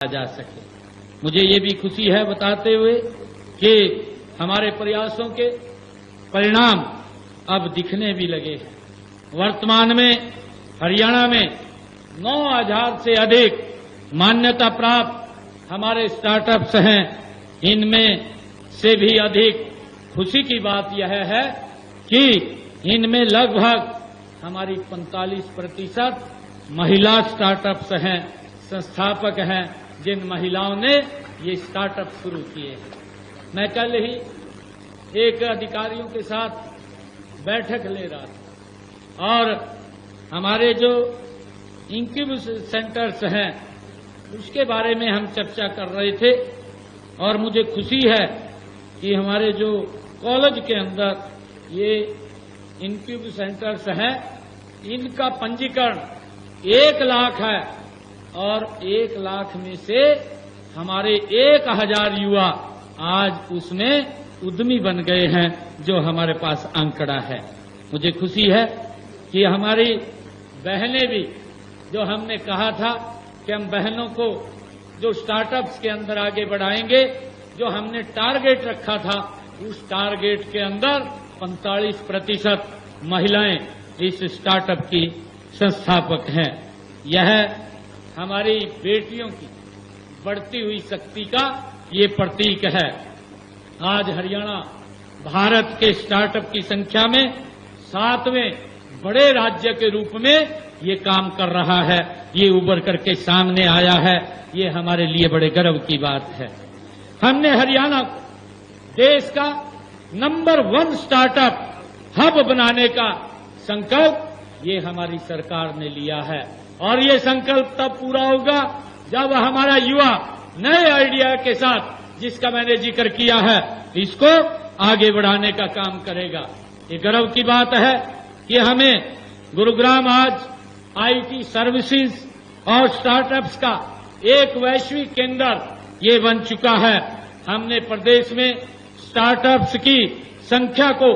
जा सके। मुझे ये भी खुशी है बताते हुए कि हमारे प्रयासों के परिणाम अब दिखने भी लगे हैं। वर्तमान में हरियाणा में 9,000 से अधिक मान्यता प्राप्त हमारे स्टार्टअप्स हैं। इनमें से भी अधिक खुशी की बात यह है कि इनमें लगभग हमारी 45% महिला स्टार्टअप्स हैं, संस्थापक हैं, जिन महिलाओं ने ये स्टार्टअप शुरू किए हैं। मैं कल ही एक अधिकारियों के साथ बैठक ले रहा था और हमारे जो इंक्यूबेशन सेंटर्स हैं उसके बारे में हम चर्चा कर रहे थे और मुझे खुशी है कि हमारे जो कॉलेज के अंदर ये इंक्यूबेशन सेंटर्स हैं इनका पंजीकरण 1 लाख है और 1 लाख में से हमारे 1,000 युवा आज उसमें उद्यमी बन गए हैं, जो हमारे पास आंकड़ा है। मुझे खुशी है कि हमारी बहनें भी, जो हमने कहा था कि हम बहनों को जो स्टार्टअप्स के अंदर आगे बढ़ाएंगे, जो हमने टारगेट रखा था उस टारगेट के अंदर 45% महिलाएं इस स्टार्टअप की संस्थापक हैं। यह हमारी बेटियों की बढ़ती हुई शक्ति का ये प्रतीक है। आज हरियाणा भारत के स्टार्टअप की संख्या में 7वें बड़े राज्य के रूप में ये काम कर रहा है। ये उभर करके सामने आया है। ये हमारे लिए बड़े गर्व की बात है। हमने हरियाणा को देश का नंबर 1 स्टार्टअप हब बनाने का संकल्प ये हमारी सरकार ने लिया है और ये संकल्प तब पूरा होगा जब हमारा युवा नए आइडिया के साथ, जिसका मैंने जिक्र किया है, इसको आगे बढ़ाने का काम करेगा। ये गर्व की बात है कि हमें गुरुग्राम आज आईटी सर्विसेज और स्टार्टअप्स का एक वैश्विक केंद्र ये बन चुका है। हमने प्रदेश में स्टार्टअप्स की संख्या को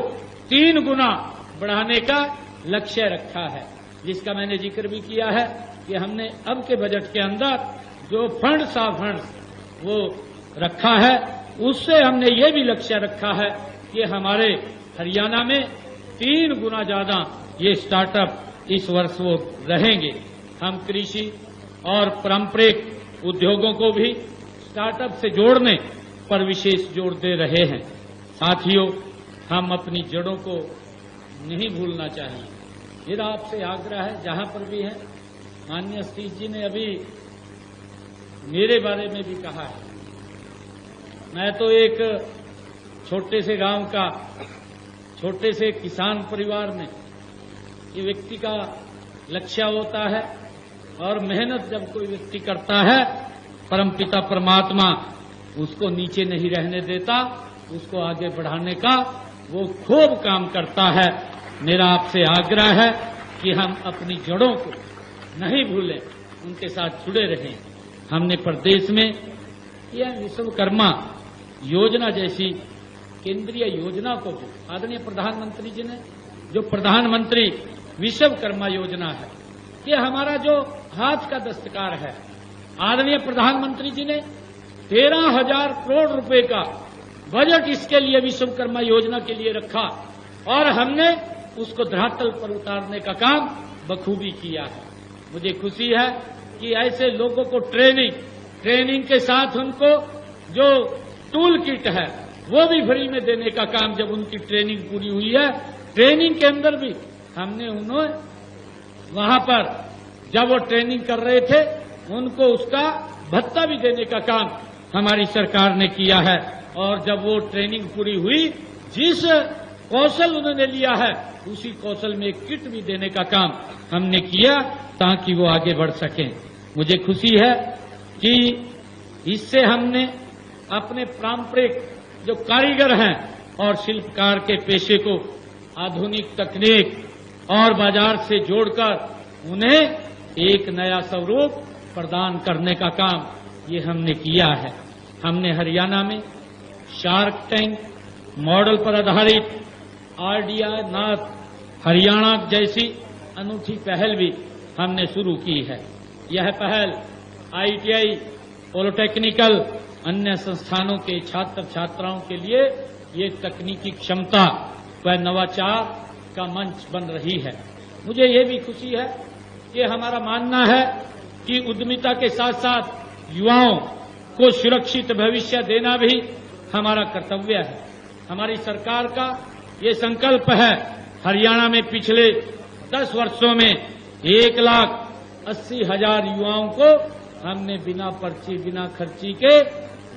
3 गुना बढ़ाने का लक्ष्य रखा है, जिसका मैंने जिक्र भी किया है कि हमने अब के बजट के अंदर जो फंड्स वो रखा है, उससे हमने ये भी लक्ष्य रखा है कि हमारे हरियाणा में 3 गुना ज्यादा ये स्टार्टअप इस वर्ष वो रहेंगे। हम कृषि और पारंपरिक उद्योगों को भी स्टार्टअप से जोड़ने पर विशेष जोर दे रहे हैं। साथियों, हम अपनी जड़ों को नहीं भूलना चाहिए। मेरा आपसे आग्रह है, जहां पर भी है, माननीय सतीश जी ने अभी मेरे बारे में भी कहा है। मैं तो एक छोटे से गांव का, छोटे से किसान परिवार में, ये व्यक्ति का लक्ष्य होता है और मेहनत जब कोई व्यक्ति करता है, परमपिता परमात्मा उसको नीचे नहीं रहने देता, उसको आगे बढ़ाने का वो खूब काम करता है। मेरा आपसे आग्रह है कि हम अपनी जड़ों को नहीं भूलें, उनके साथ जुड़े रहें। हमने प्रदेश में यह विश्वकर्मा योजना जैसी केंद्रीय योजना को भी, आदरणीय प्रधानमंत्री जी ने जो प्रधानमंत्री विश्वकर्मा योजना है, ये हमारा जो हाथ का दस्तकार है, आदरणीय प्रधानमंत्री जी ने 13,000 करोड़ रुपए का बजट इसके लिए, विश्वकर्मा योजना के लिए रखा और हमने उसको धरातल पर उतारने का काम बखूबी किया है। मुझे खुशी है कि ऐसे लोगों को ट्रेनिंग के साथ उनको जो टूल किट है वो भी फ्री में देने का काम, जब उनकी ट्रेनिंग पूरी हुई है, ट्रेनिंग के अंदर भी हमने उन्हें वहां पर जब वो ट्रेनिंग कर रहे थे उनको उसका भत्ता भी देने का काम हमारी सरकार ने किया है। और जब वो ट्रेनिंग पूरी हुई, जिस कौशल उन्होंने लिया है उसी कौशल में एक किट भी देने का काम हमने किया ताकि वो आगे बढ़ सकें। मुझे खुशी है कि इससे हमने अपने पारंपरिक जो कारीगर हैं और शिल्पकार के पेशे को आधुनिक तकनीक और बाजार से जोड़कर उन्हें एक नया स्वरूप प्रदान करने का काम ये हमने किया है। हमने हरियाणा में शार्क टैंक मॉडल पर आधारित आरडीआई नाथ हरियाणा जैसी अनूठी पहल भी हमने शुरू की है। यह पहल आईटीआई पॉलिटेक्निकल अन्य संस्थानों के छात्र छात्राओं के लिए ये तकनीकी क्षमता व नवाचार का मंच बन रही है। मुझे ये भी खुशी है कि हमारा मानना है कि उद्यमिता के साथ साथ युवाओं को सुरक्षित भविष्य देना भी हमारा कर्तव्य है। हमारी सरकार का ये संकल्प है, हरियाणा में पिछले 10 वर्षों में 1,80,000 युवाओं को हमने बिना पर्ची बिना खर्ची के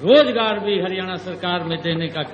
रोजगार भी हरियाणा सरकार में देने का काम